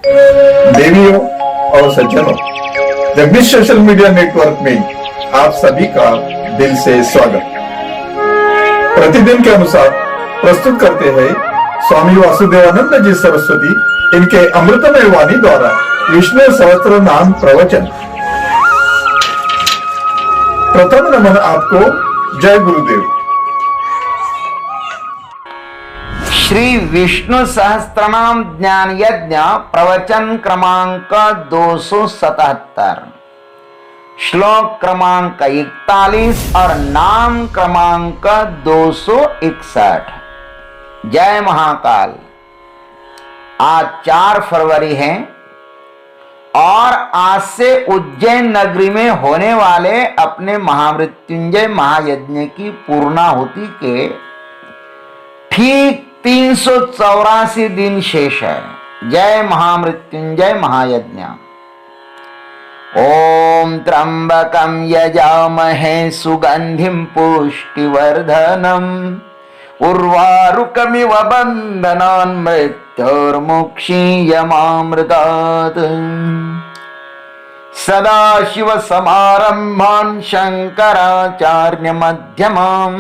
देवियों और सज्जनों, जगदीश सोशल मीडिया नेटवर्क में आप सभी का दिल से स्वागत। प्रतिदिन के अनुसार प्रस्तुत करते हैं स्वामी वासुदेवानंद जी सरस्वती इनके अमृतमय वाणी द्वारा विष्णु सहस्त्र नाम प्रवचन। प्रथम नमन आपको, जय गुरुदेव। श्री विष्णु सहस्त्रनाम ज्ञान यज्ञ प्रवचन क्रमांक 277, श्लोक क्रमांक 41 और नाम क्रमांक 261। जय महाकाल। आज 4 फरवरी है और आज से उज्जैन नगरी में होने वाले अपने महामृत्युंजय महायज्ञ की पूर्णाहुति के ठीक 384 दिन शेष है। जय महामृत्युंजय महायज्ञ। ओम त्र्यंबकं यजामहे सुगंधिं पुष्टिवर्धनम् उर्वारुकमिव बन्धनान् मृत्योर्मुक्षीयमामृतात्। सदाशिवसमारम्भान् शङ्कराचार्यमध्यमाम्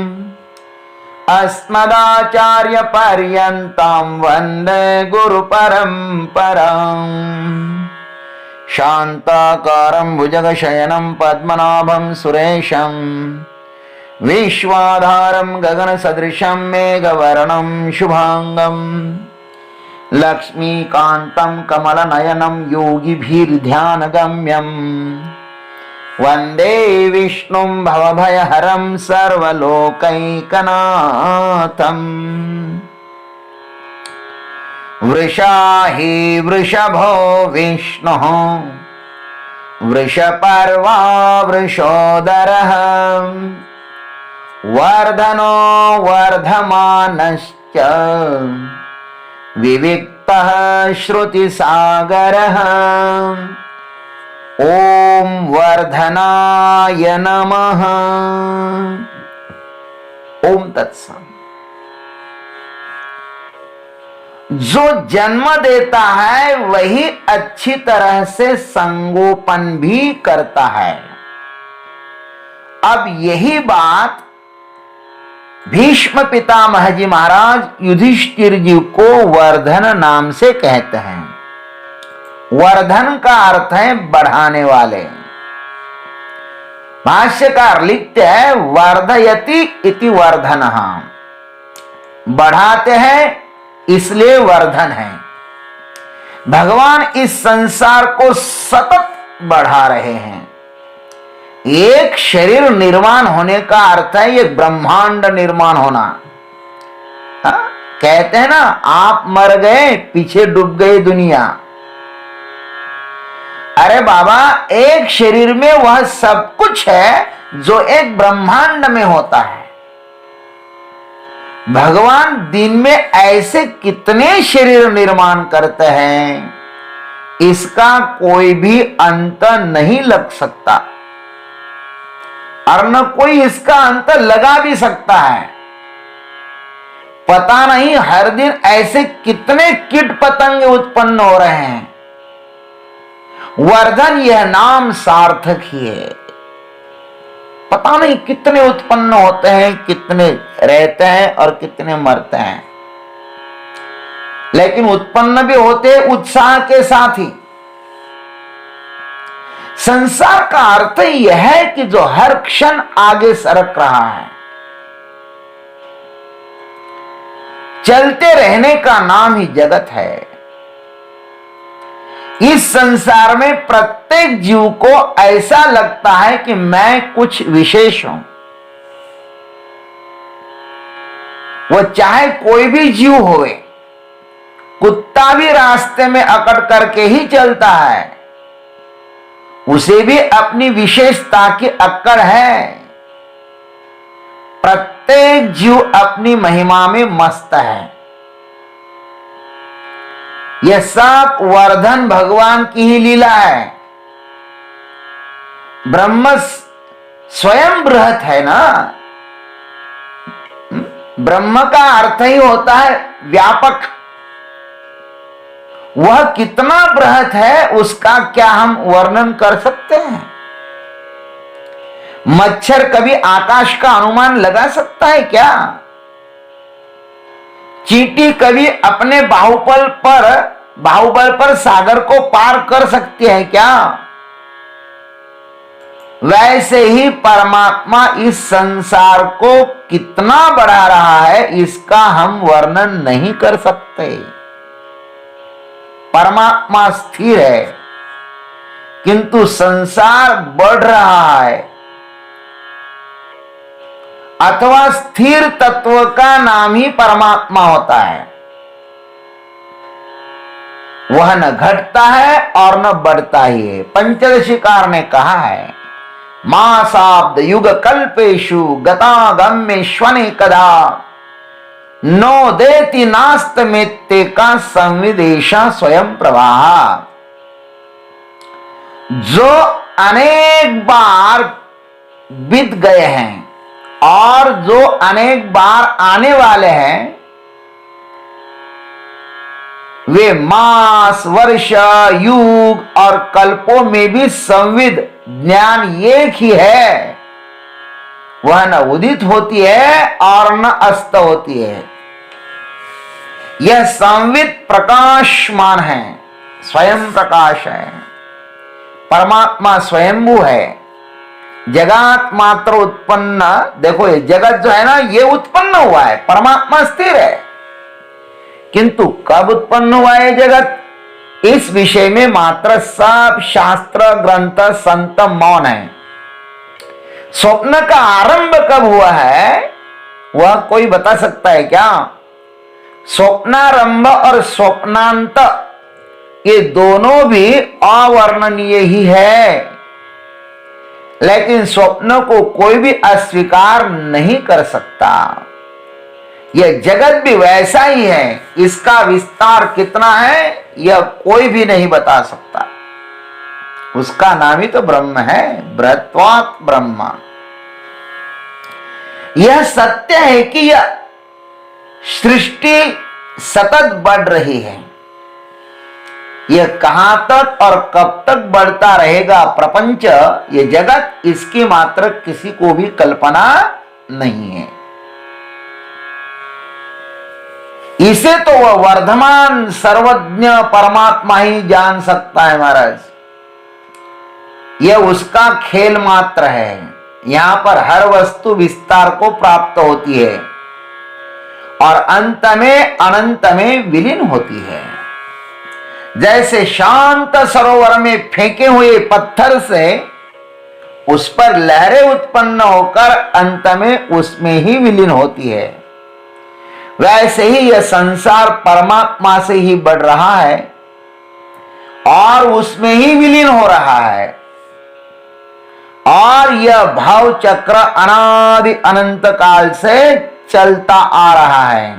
अस्मदाचार्यपर्यन्तां वन्दे गुरुपरम्पराम्। शान्ताकारं भुजगशयनं पद्मनाभं सुरेशं विश्वाधारं गगनसदृशं मेघवर्णं शुभांगं लक्ष्मीकान्तं कमलनयनं योगिभिर्ध्यानगम्यं वन्दे विष्णुं भवभयहरं सर्वलोकैकनाथम्। वृषाहि वृषभो विष्णुः वृषपर्वा वृषोदरः वर्धनो वर्धमानश्च विविक्तः श्रुतिसागरः। ओम वर्धनाय नमः। ओम तत्सम। जो जन्म देता है वही अच्छी तरह से संगोपन भी करता है। अब यही बात भीष्म पितामह जी महाराज युधिष्ठिर जी को वर्धन नाम से कहते हैं। वर्धन का अर्थ है बढ़ाने वाले। भाष्यकार लिखते हैं वर्धयति इति वर्धनः, बढ़ाते हैं इसलिए वर्धन है। भगवान इस संसार को सतत बढ़ा रहे हैं। एक शरीर निर्माण होने का अर्थ है ये ब्रह्मांड निर्माण होना। कहते हैं ना, आप मर गए पीछे डूब गई दुनिया। अरे बाबा, एक शरीर में वह सब कुछ है जो एक ब्रह्मांड में होता है। भगवान दिन में ऐसे कितने शरीर निर्माण करते हैं, इसका कोई भी अंत नहीं लग सकता और न कोई इसका अंत लगा भी सकता है। पता नहीं हर दिन ऐसे कितने कीट पतंगे उत्पन्न हो रहे हैं। वर्धन यह नाम सार्थक ही है। पता नहीं कितने उत्पन्न होते हैं, कितने रहते हैं और कितने मरते हैं, लेकिन उत्पन्न भी होते उत्साह के साथ ही। संसार का अर्थ यह है कि जो हर क्षण आगे सरक रहा है। चलते रहने का नाम ही जगत है। इस संसार में प्रत्येक जीव को ऐसा लगता है कि मैं कुछ विशेष हूं। वो चाहे कोई भी जीव होवे, कुत्ता भी रास्ते में अकड़ करके ही चलता है, उसे भी अपनी विशेषता की अक्कड़ है। प्रत्येक जीव अपनी महिमा में मस्त है। यह सब वर्धन भगवान की ही लीला है। ब्रह्म स्वयं बृहत है ना। ब्रह्म का अर्थ ही होता है व्यापक। वह कितना बृहत है उसका क्या हम वर्णन कर सकते हैं? मच्छर कभी आकाश का अनुमान लगा सकता है क्या? चींटी कभी अपने बाहुबल पर सागर को पार कर सकती है क्या? वैसे ही परमात्मा इस संसार को कितना बढ़ा रहा है इसका हम वर्णन नहीं कर सकते। परमात्मा स्थिर है किंतु संसार बढ़ रहा है, अथवा स्थिर तत्व का नाम ही परमात्मा होता है। वह न घटता है और न बढ़ता ही है। पंचदशीकार ने कहा है, मासाब्द युग कल्पेशु गतागम्येष्वने कदा नो देति नास्त मेत्ते का संविदेशा स्वयं प्रवाह। जो अनेक बार बीत गए हैं और जो अनेक बार आने वाले हैं, वे मास, वर्ष, युग और कल्पों में भी संविद ज्ञान एक ही है। वह न उदित होती है और न अस्त होती है। यह संविद प्रकाशमान है, स्वयं प्रकाश है। परमात्मा स्वयंभू है। जगत मात्र उत्पन्न, देखो ये जगत जो है ना, ये उत्पन्न हुआ है, परमात्मा स्थिर है। किंतु कब उत्पन्न हुआ है जगत, इस विषय में मात्र सब शास्त्र ग्रंथ संत मौन है। स्वप्न का आरंभ कब हुआ है वह कोई बता सकता है क्या? स्वप्नारंभ और स्वप्नांत ये दोनों भी अवर्णनीय ही है, लेकिन स्वप्न को कोई भी अस्वीकार नहीं कर सकता। यह जगत भी वैसा ही है, इसका विस्तार कितना है यह कोई भी नहीं बता सकता। उसका नाम ही तो ब्रह्म है, बृहत्वात् ब्रह्म। यह सत्य है कि यह सृष्टि सतत बढ़ रही है। यह कहां तक और कब तक बढ़ता रहेगा प्रपंच, यह जगत, इसकी मात्र किसी को भी कल्पना नहीं है। इसे तो वह वर्धमान सर्वज्ञ परमात्मा ही जान सकता है महाराज। यह उसका खेल मात्र है। यहां पर हर वस्तु विस्तार को प्राप्त होती है और अंत में अनंत में विलीन होती है। जैसे शांत सरोवर में फेंके हुए पत्थर से उस पर लहरें उत्पन्न होकर अंत में उसमें ही विलीन होती है, वैसे ही यह संसार परमात्मा से ही बढ़ रहा है और उसमें ही विलीन हो रहा है। और यह भाव चक्र अनादि अनंत काल से चलता आ रहा है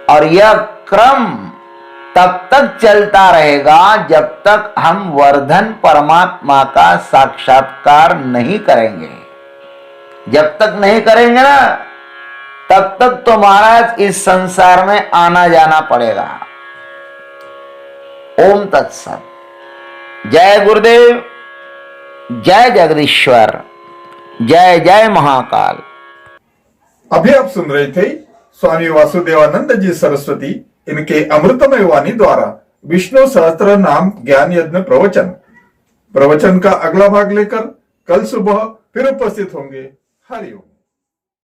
और यह क्रम तब तक चलता रहेगा जब तक हम वर्धन परमात्मा का साक्षात्कार नहीं करेंगे। जब तक नहीं करेंगे ना, तब तक तो महाराज इस संसार में आना जाना पड़ेगा। ओम तत्सत। जय गुरुदेव, जय जगदीश्वर, जय जय महाकाल। अभी आप सुन रहे थे स्वामी वासुदेवानंद जी सरस्वती इनके अमृतमय वाणी द्वारा विष्णु सहस्त्र नाम ज्ञान यज्ञ प्रवचन का अगला भाग लेकर कल सुबह फिर उपस्थित होंगे। हरिओम।